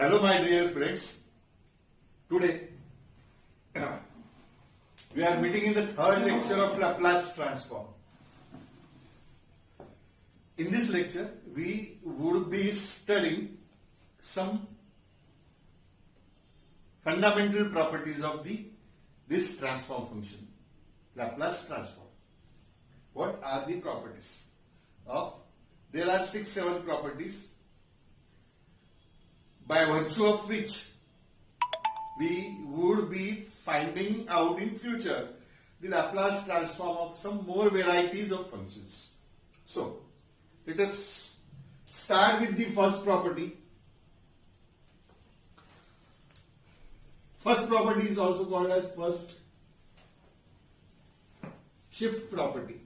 Hello my dear friends, today we are meeting in the third lecture of Laplace transform. In this lecture we would be studying some fundamental properties of this transform function, Laplace transform. What are the properties of? There are 6-7 properties by virtue of which we would be finding out in future the Laplace transform of some more varieties of functions. So, let us start with the first property. First property is also called as first shift property.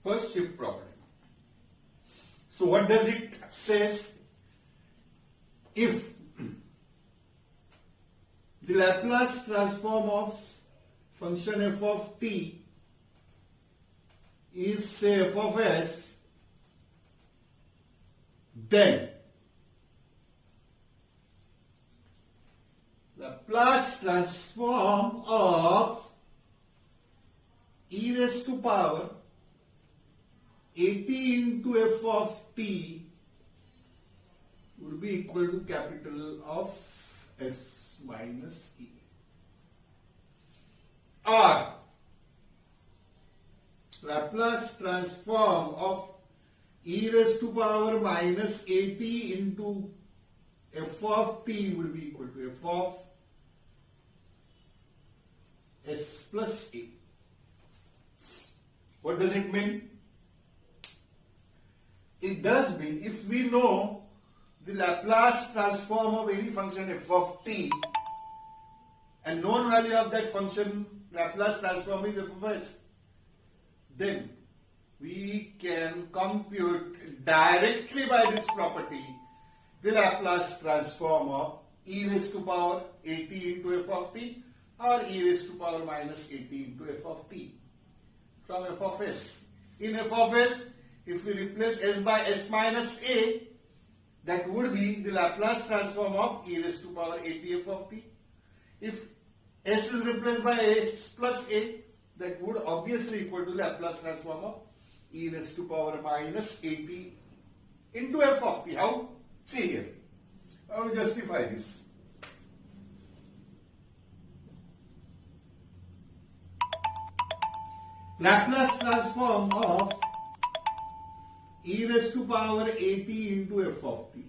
First shift property. So what does it says? If the Laplace transform of function f of t is say f of s, then Laplace transform of e raised to power at into f of t will be equal to capital of S minus e. Or Laplace transform of e raised to power minus at into f of t will be equal to f of s plus a. What does it mean? It does mean if we know the Laplace transform of any function f of t and known value of that function Laplace transform is f of s, then we can compute directly by this property the Laplace transform of e raised to power at into f of t or e raised to power minus at into f of t from f of s. In f of s, if we replace s by s minus a, that would be the Laplace transform of e raised to power at f of t. If s is replaced by s plus a, that would obviously equal to Laplace transform of e raised to power minus at into f of t. How? See here. I will justify this. Laplace transform of e raised to power at into f of t.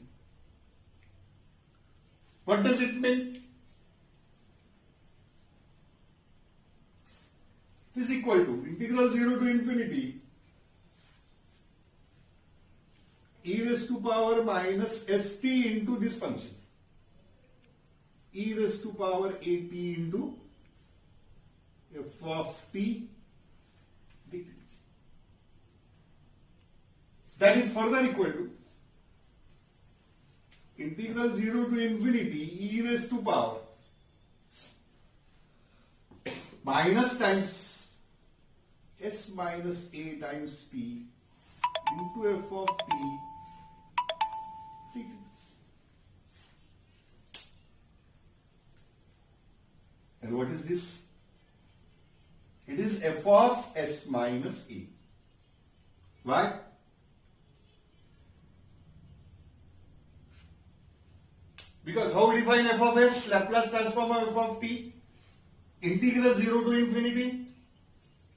What does it mean? It is equal to integral 0 to infinity e raised to power minus st into this function e raised to power at into f of t dt. That is further equal to integral 0 to infinity e raised to power minus times s minus a times t into f of t dt. And what is this? It is f of s minus a. Why? Because how we define f of s? Laplace transform of f of t, integral 0 to infinity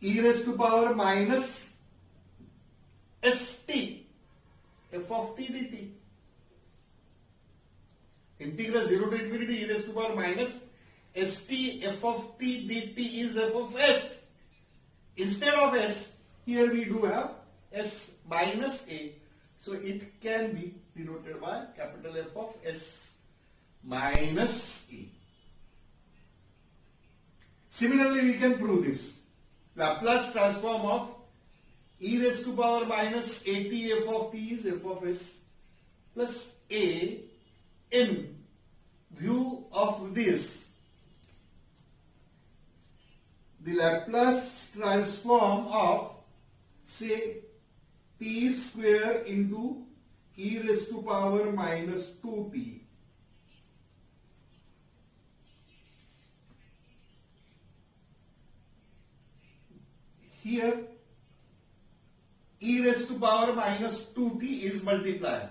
e raised to power minus st f of t dt. Integral 0 to infinity e raised to power minus st f of t dt is f of s. Instead of s, here we do have s minus a. So it can be denoted by capital F of s minus a. Similarly, we can prove this. Laplace transform of e raised to power minus at f of t is f of s plus a in view of this the Laplace transform of, say, t square into e raised to power minus 2t. Here, e raised to power minus 2t is multiplier.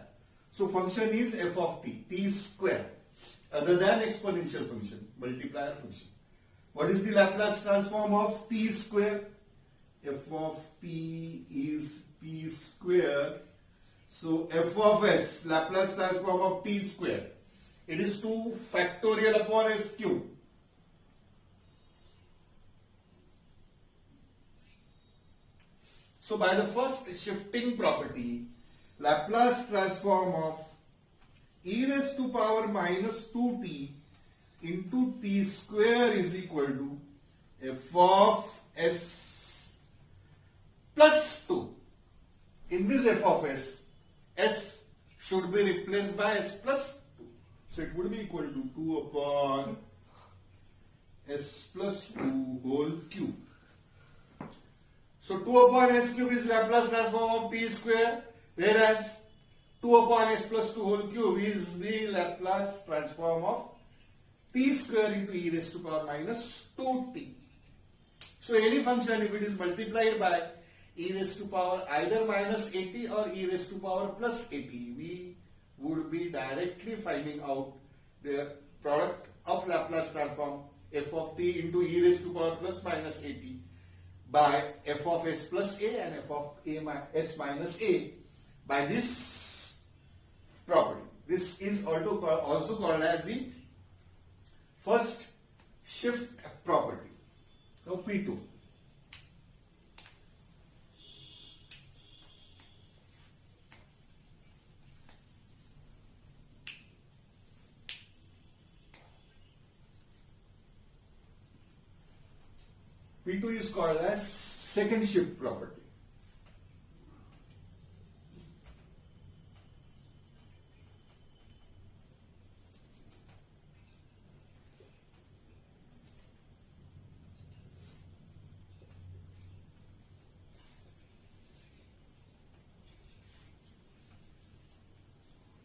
So function is f of t square, other than exponential function, multiplier function. What is the Laplace transform of t square? F of t is t square. So f of s, Laplace transform of t square, it is 2 factorial upon s cube. So by the first shifting property, Laplace transform of e raised to power minus 2t into t square is equal to f of s plus 2. In this f of s, s should be replaced by s plus 2. So it would be equal to 2 upon s plus 2 whole cube. So 2 upon s cube is Laplace transform of t square, whereas 2 upon s plus 2 whole cube is the Laplace transform of t square into e raised to power minus 2t. So any function, if it is multiplied by e raised to power either minus 80 or e raised to power plus 80, we would be directly finding out the product of Laplace transform f of t into e raised to power plus minus 80 by f of s plus a and f of s minus a by this property. This is also called as the first shift property. So P2. P2 is called as second shift property.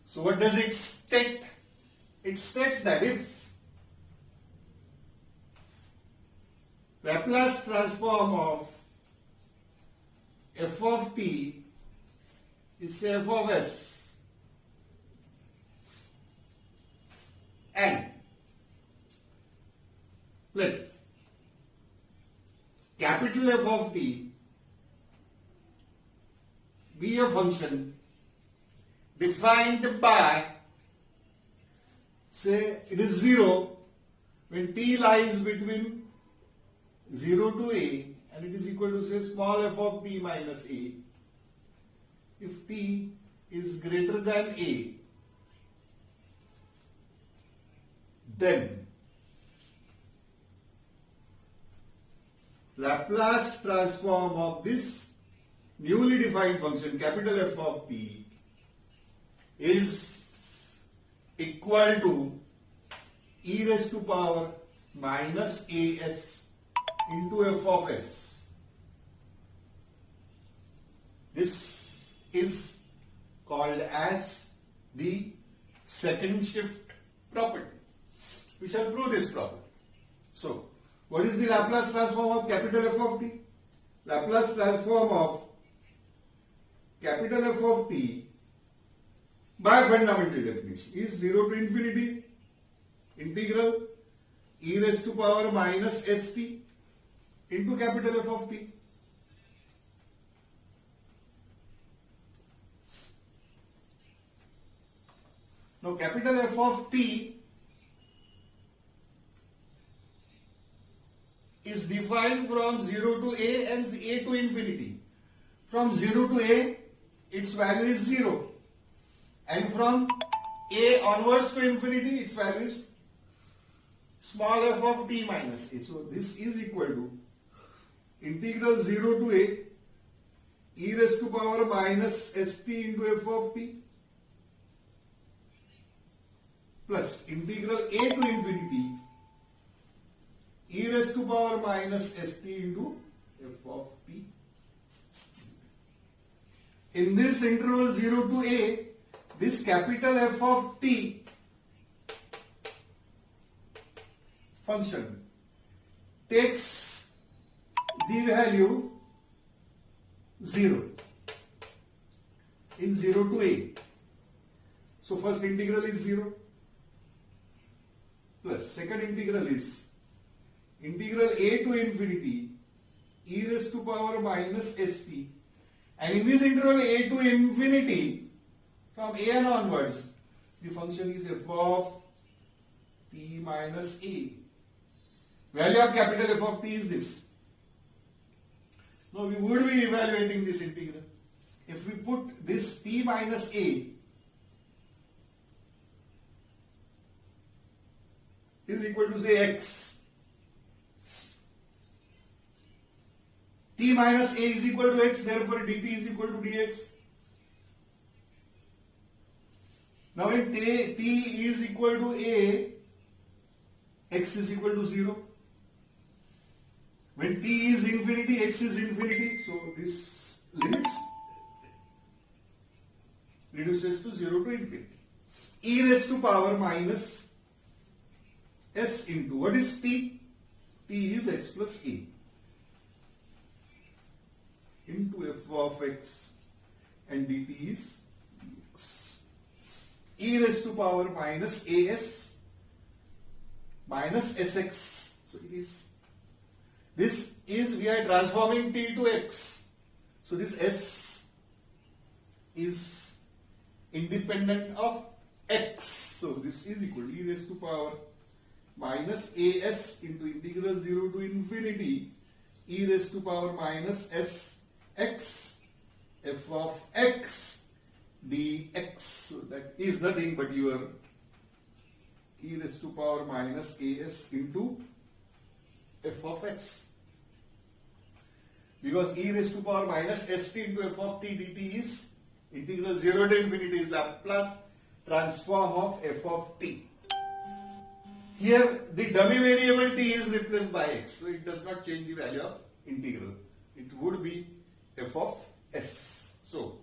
So what does it state? It states that if Laplace transform of f of t is f of s and let capital F of t be a function defined by, say, it is 0 when t lies between 0 to a and it is equal to, say, small f of t minus a. If t is greater than a, then Laplace transform of this newly defined function capital F of t is equal to e raised to power minus as into f of s. This is called as the second shift property. We shall prove this property. So, what is the Laplace transform of capital F of t? Laplace transform of capital F of t by fundamental definition is 0 to infinity integral e raised to power minus st into capital F of t. Now capital F of t is defined from 0 to a and a to infinity. From 0 to a, its value is 0. And from a onwards to infinity, its value is small f of t minus a. So this is equal to integral 0 to a e raised to power minus st into f of t plus integral a to infinity e raised to power minus st into f of t. In this interval 0 to a, this capital F of t function takes the value 0 in 0 to a. So first integral is 0 plus second integral is integral a to infinity e raised to power minus st, and in this interval a to infinity from a and onwards the function is f of t minus a. Value of capital F of t is this. Now we would be evaluating this integral. If we put this t minus a is equal to say x, t minus a is equal to x, therefore dt is equal to dx. Now when t is equal to a, x is equal to 0. When t is infinity, x is infinity, so this limits reduces to 0 to infinity. E raised to power minus s into, what is t? T is x plus a into f of x, and dt is dx. E raised to power minus as minus sx. So it is, this is, we are transforming t to x. So this s is independent of x. So this is equal to e raised to power minus as into integral 0 to infinity e raised to power minus sx f of x dx. So that is nothing but your e raised to power minus as into f of s. Because e raised to power minus st into f of t dt is integral 0 to infinity is Laplace transform of f of t. Here the dummy variable t is replaced by x, so it does not change the value of integral. It would be f of s. So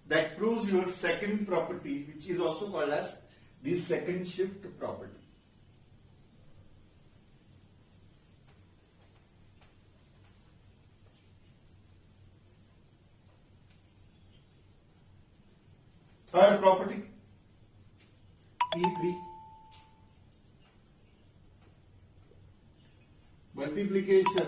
that proves your second property, which is also called as the second shift property. Third property, P3, multiplication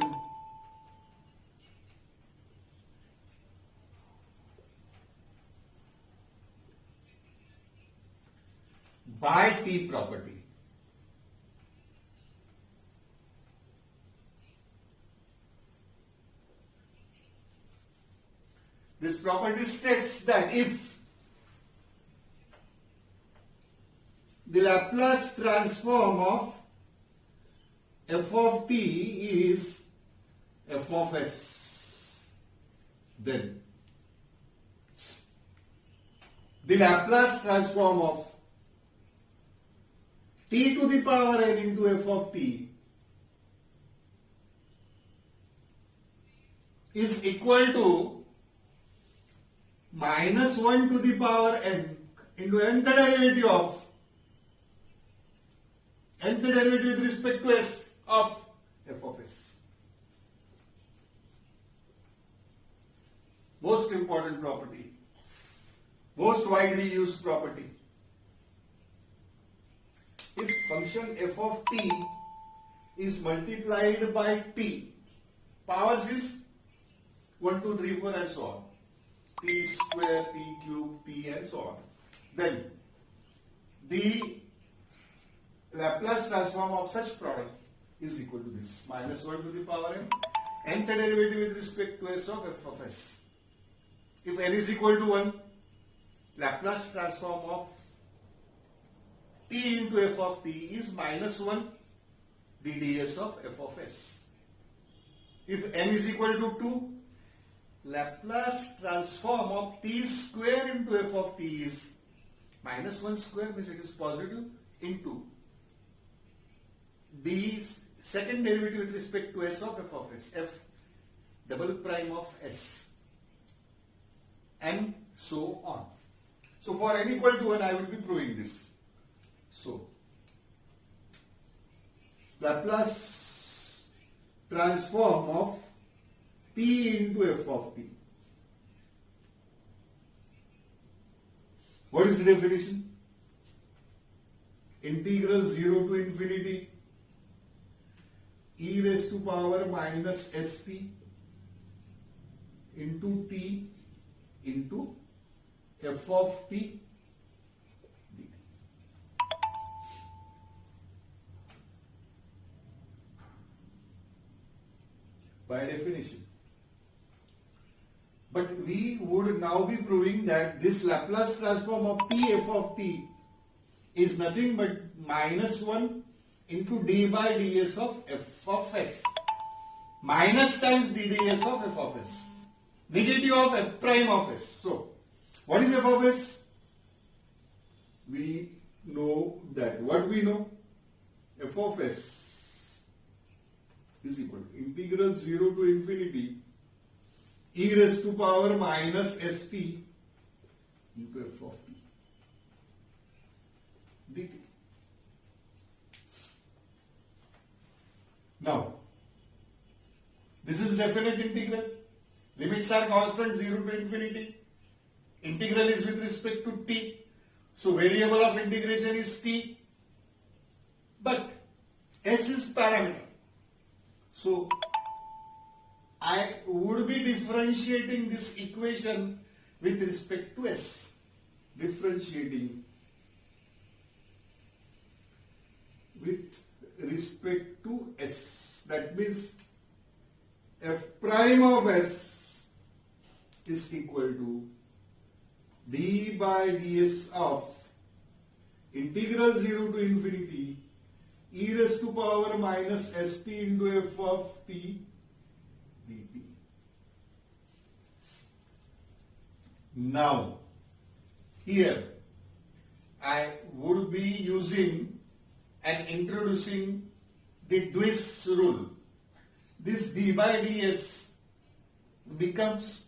by t property. This property states that if the Laplace transform of f of t is f of s, then the Laplace transform of t to the power n into f of t is equal to minus 1 to the power n into nth derivative of nth derivative with respect to s of f of s. Most important property, most widely used property. If function f of t is multiplied by t, powers is 1, 2, 3, 4 and so on, t square, t cube, t and so on, then the Laplace transform of such product is equal to this, minus 1 to the power n, nth derivative with respect to s of f of s. If n is equal to 1, Laplace transform of t into f of t is minus 1 dds of f of s. If n is equal to 2, Laplace transform of t square into f of t is minus 1 square, means it is positive, into d second derivative with respect to s of f of s, f double prime of s, and so on. So for n equal to 1, I will be proving this. So Laplace transform of t into f of t. What is the definition? Integral 0 to infinity e raised to power minus st into t into f of t dt. By definition. But we would now be proving that this Laplace transform of t f of t is nothing but minus 1 into d by ds of f of s. Minus times dds of f of s. Negative of f prime of s. So, what is f of s? We know that. What we know? F of s is equal to integral 0 to infinity e raised to power minus st into f of t dt. Now, this is definite integral. Limits are constant 0 to infinity. Integral is with respect to t. So variable of integration is t. But s is parameter. So I would be differentiating this equation with respect to s. Differentiating with respect to s. That means f prime of s is equal to d by ds of integral 0 to infinity e raised to power minus st into f of t dt. Now, here I would be using and introducing the Dewey's rule. This d by ds becomes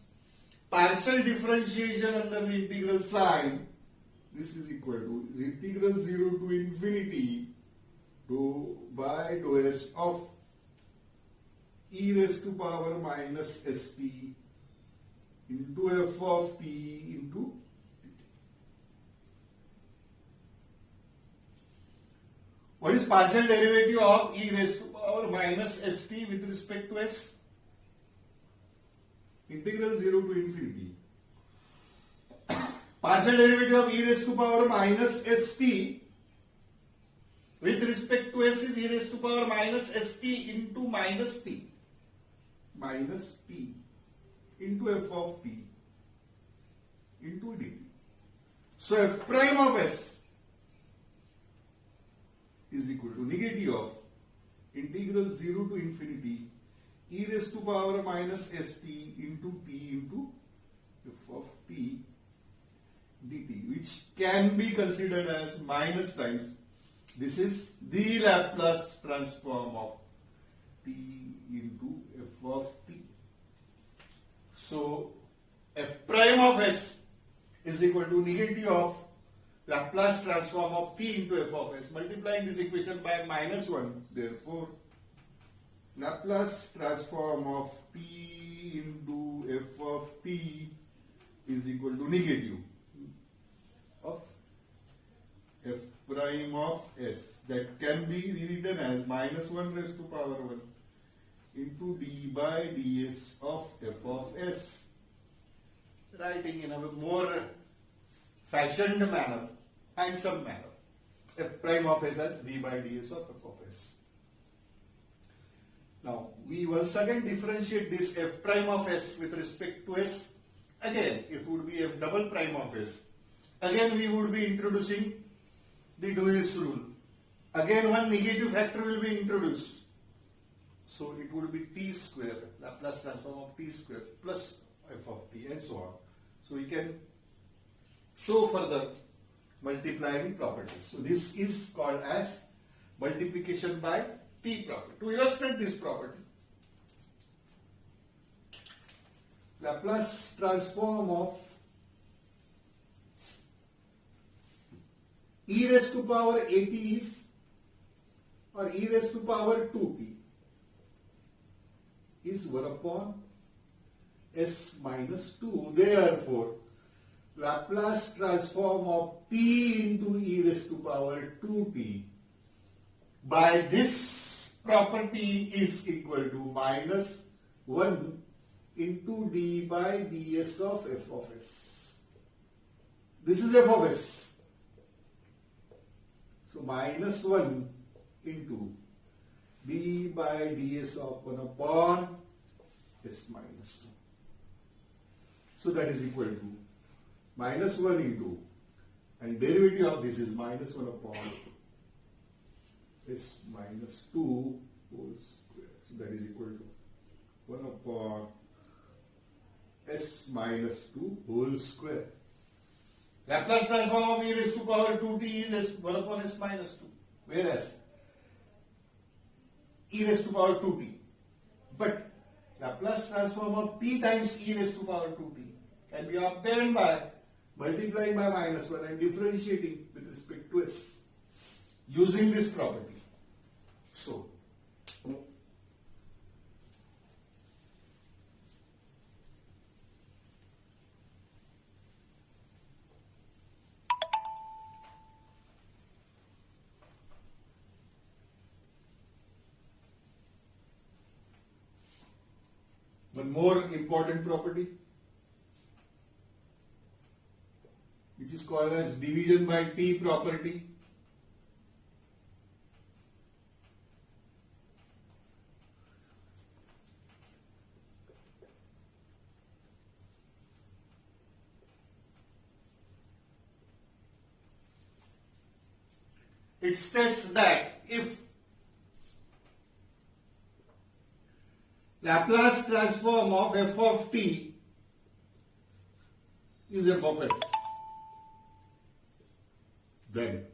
partial differentiation under the integral sign. This is equal to integral 0 to infinity dou by dou s of e raised to power minus st into f of t into dt. What is partial derivative of e raised to power minus st with respect to s? Integral 0 to infinity. Partial derivative of e raised to power minus st with respect to s is e raised to power minus st into minus t. Minus t into f of t into dt. So f prime of s is equal to negative of integral 0 to infinity e raised to power minus st into t into f of t dt, which can be considered as minus times. This is the Laplace transform of t into f of t. So f prime of s is equal to negative of Laplace transform of t into f of s, multiplying this equation by minus 1. Therefore, Laplace transform of t into f of t is equal to negative of f prime of s, that can be rewritten as minus 1 raised to power 1 into d by ds of f of s. Writing in a more fashioned manner, handsome manner, f prime of s as d by ds of f of s. Now, we once again differentiate this f prime of s with respect to s. Again, it would be f double prime of s. Again, we would be introducing the Dewey's rule. Again, one negative factor will be introduced. So, it would be t square, Laplace transform of t square plus f of t and so on. So, we can show further multiplying properties. So, this is called as multiplication by t T property. To illustrate this property, Laplace transform of e raised to power at is, or e raised to power 2t is 1 upon s minus 2. Therefore, Laplace transform of p into e raised to power 2t by this property is equal to minus 1 into d by ds of f of s. This is f of s. So minus 1 into d by ds of 1 upon s minus 2. So that is equal to minus 1 into, and derivative of this is minus 1 upon s minus 2 whole square. So that is equal to 1 upon s minus 2 whole square. Laplace transform of e raised to power 2t is 1 upon s minus 2. Whereas e raised to power 2t. But Laplace transform of t times e raised to power 2t can be obtained by multiplying by minus 1 and differentiating with respect to s using this property. So, one more important property, which is called as division by t property. It states that if Laplace transform of f of t is f of s, then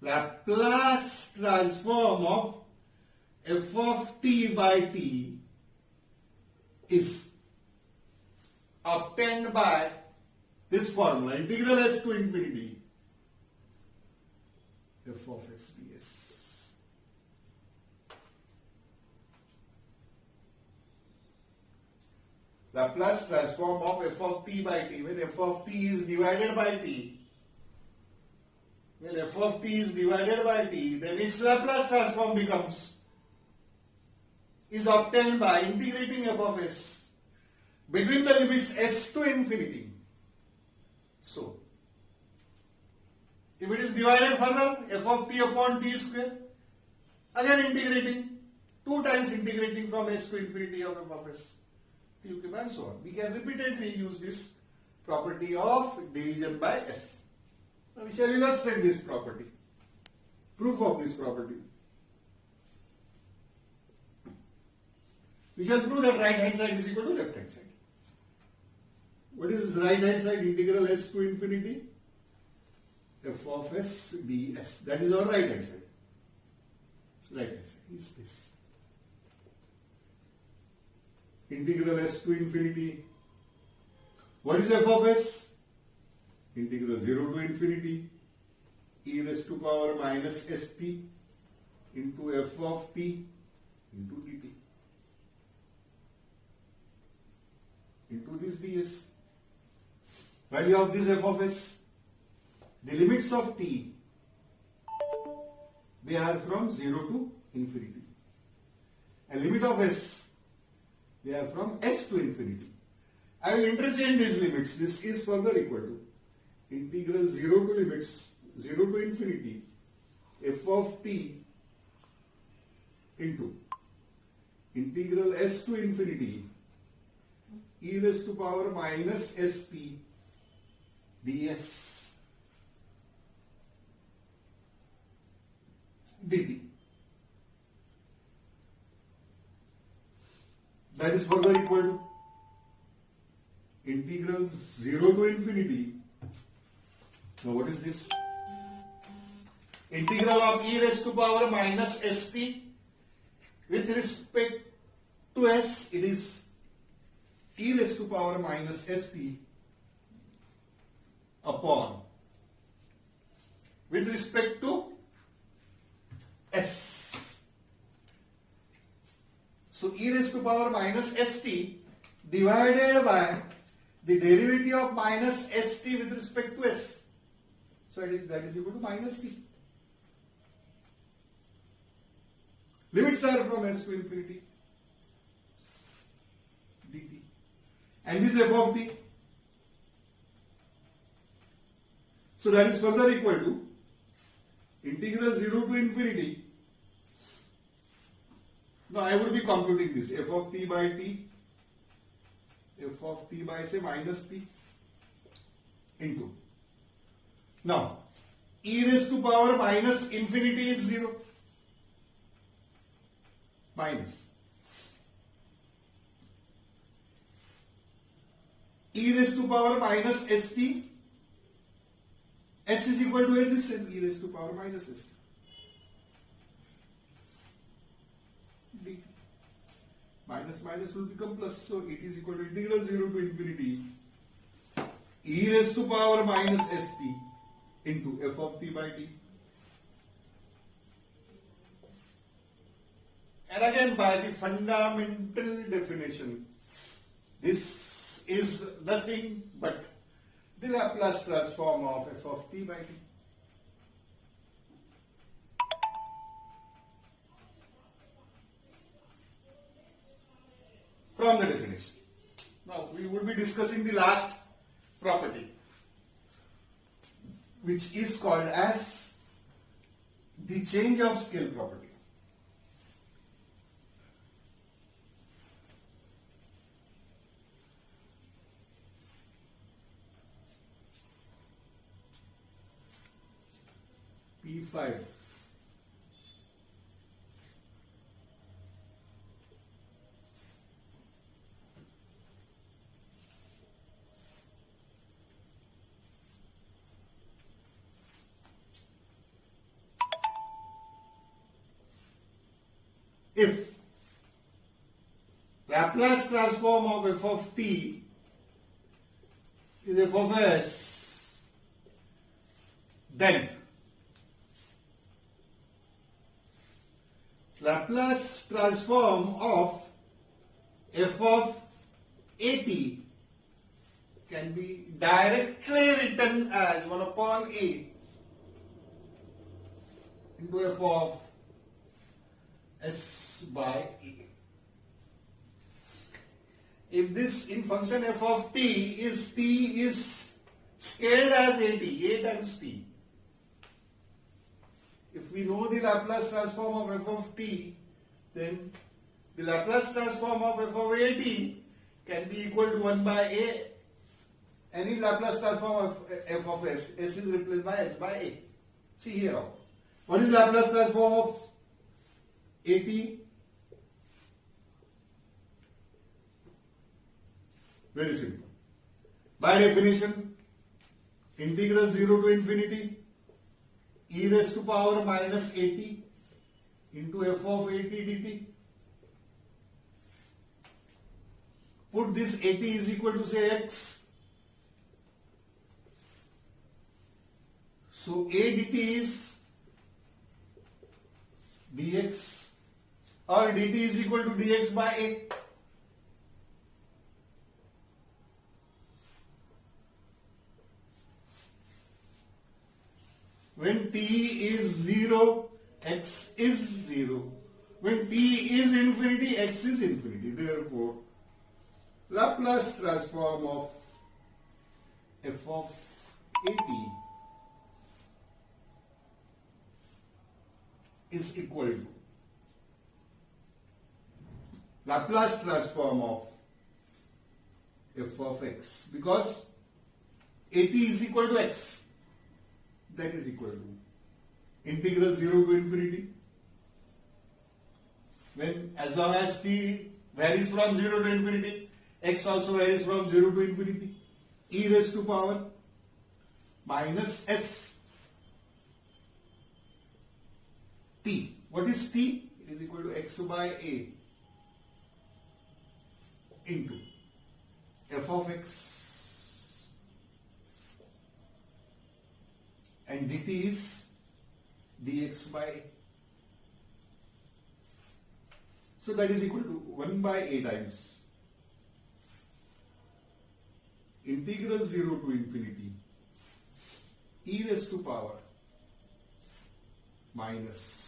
Laplace transform of f of t by t is obtained by this formula, integral s to infinity f of s ds. Laplace transform of f of t by t, when f of t is divided by t, then its Laplace transform is obtained by integrating f of s between the limits s to infinity. So, if it is divided further, f of t upon t square, again integrating, 2 times integrating from s to infinity of f of s, t cube and so on. We can repeatedly use this property of division by s. Now we shall illustrate this property, proof of this property. We shall prove that right hand side is equal to left hand side. What is this right hand side? Integral s to infinity f of s ds. That is our right hand side. Right hand side is this. Integral s to infinity. What is f of s? Integral 0 to infinity e raised to power minus st into f of t into dt into this ds. Value of this f of s. The limits of t, they are from 0 to infinity. And limit of s, they are from s to infinity. I will interchange these limits. This is further equal to integral 0 to limits 0 to infinity f of t into integral s to infinity e raised to power minus st ds dt. That is further equal to integral 0 to infinity. Now what is this? Integral of e raised to power minus st with respect to s, it is e raised to power minus st upon with respect to s. So e raised to power minus st divided by the derivative of minus st with respect to s. So that is equal to minus t. Limits are from s to infinity dt. And this f of t. So that is further equal to integral 0 to infinity. Now I would be computing this f of t by t, f of t by say minus t into. Now e raised to power minus infinity is 0 minus e raised to power minus st. S is equal to s is same, e raised to power minus st. dt. Minus minus will become plus, so it is equal to integral 0 to infinity e raised to power minus st into f of t by t. And again by the fundamental definition, this is nothing but the Laplace transform of f of t by t. From the definition. Now we will be discussing the last property, which is called as the change of scale property. P5. If Laplace transform of f of t is f of s, then Laplace transform of f of at can be directly written as 1 upon a into f of s by a. If this in function f of t is scaled as at, a times t. If we know the Laplace transform of f of t, then the Laplace transform of f of at can be equal to 1 by a. Any Laplace transform of f of s, s is replaced by s by a. See here out. What is Laplace transform of at? Very simple. By definition, integral 0 to infinity e raised to power minus at into f of at dt. Put this at is equal to say x. So a dt is dx, or dt is equal to dx by a. When t is 0, x is 0. When t is infinity, x is infinity. Therefore, Laplace transform of f of at is equal to Laplace transform of f of x, because at is equal to x. That is equal to integral 0 to infinity. When as long as t varies from 0 to infinity, x also varies from 0 to infinity. E raised to power minus s t. What is t? It is equal to x by a into f of x and dt is dx by a. So that is equal to 1 by a times integral 0 to infinity e raised to power minus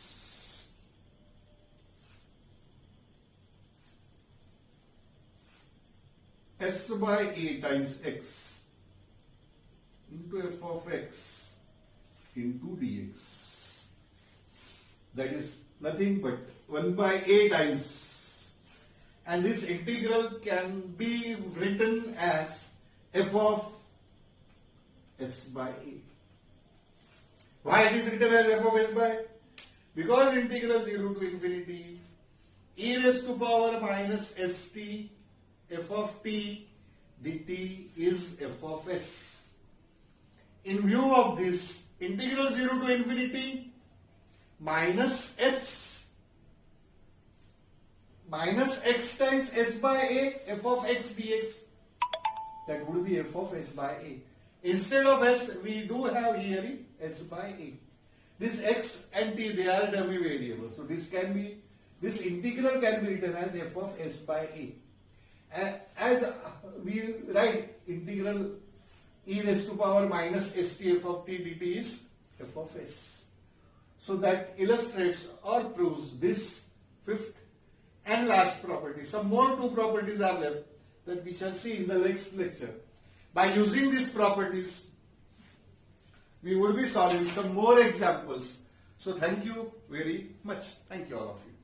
s by a times x into f of x into dx. That is nothing but 1 by a times, and this integral can be written as f of s by a. Why it is written as f of s by a? Because integral 0 to infinity e raised to power minus st f of t dt is f of s. In view of this, integral 0 to infinity minus s minus x times s by a f of x dx, that would be f of s by a. Instead of s, we do have here s by a. This x and t, they are dummy variables, so this integral can be written as f of s by a. As we write integral e raised to power minus st f of t dt is f of s. So that illustrates or proves this fifth and last property. Some more two properties are left that we shall see in the next lecture. By using these properties, we will be solving some more examples. So thank you very much. Thank you all of you.